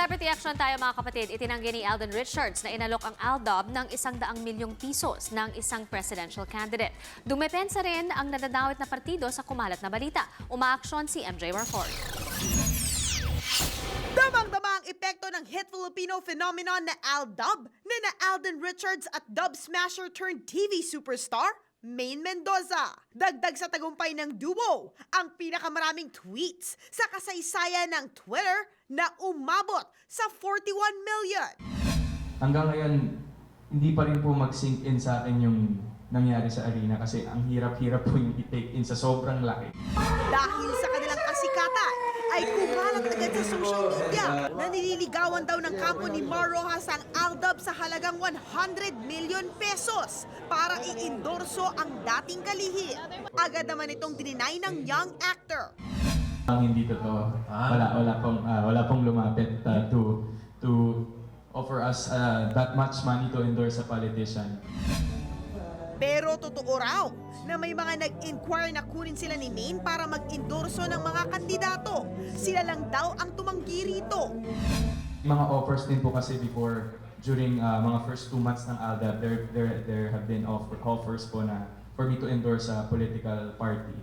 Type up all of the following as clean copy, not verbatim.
Celebrity action tayo mga kapatid. Itinanggi ni Alden Richards na inalok ang ALDOB ng 100 milyong pisos ng isang presidential candidate. Dumepensa rin ang nadadawit na partido sa kumalat na balita. Umaaksyon si MJ Marfort. Damang-dama ang epekto ng hit Filipino phenomenon na ALDOB ni na Alden Richards at dub smasher turned TV superstar Maine Mendoza. Dagdag sa tagumpay ng duo, ang pinakamaraming tweets sa kasaysayan ng Twitter na umabot sa 41 million. Hanggang ngayon, hindi pa rin po mag-sink in sa akin yung nangyari sa arena kasi ang hirap-hirap po yung i-take in sa sobrang laki. Dahil sa kanilang kasikatan, ay kumalat agad sa social media na nililigawan daw ng kampo ni Mar Rojas ang ALDOB sa halagang 100 million pesos para i-endorso ang dating kalihim. Agad naman itong dininay ng young actor. Ang hindi totoo. Wala pong lumapit to offer us that much money to endorse a politician. Pero totoo raw na may mga nag-inquire na kunin sila ni Maine para mag-endorso ng mga kandidato. Sila lang daw ang tumanggi rito. Mga offers din po kasi before, during mga first 2 months ng ALDOB, there have been offers po na for me to endorse a political party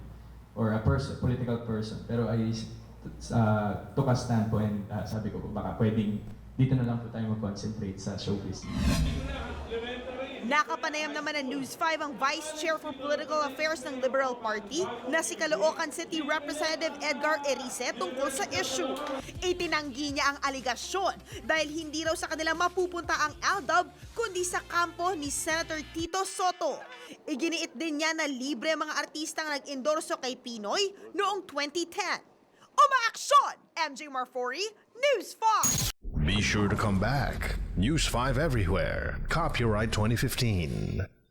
or a political person. Pero I took a stand po and sabi ko po baka pwedeng dito na lang po tayo mag-concentrate sa showbiz. Nakapanayam naman ng News 5 ang Vice Chair for Political Affairs ng Liberal Party na si Caloocan City Representative Edgar Erice tungkol sa issue. Itinanggi niya ang aligasyon dahil hindi raw sa kanila mapupunta ang ALDOB kundi sa kampo ni Senator Tito Soto. Iginiit din niya na libre mga artistang nag-endorso kay Pinoy noong 2010. Umaaksyon! MJ Marfori, News 5! Be sure to come back. News 5 everywhere. Copyright 2015.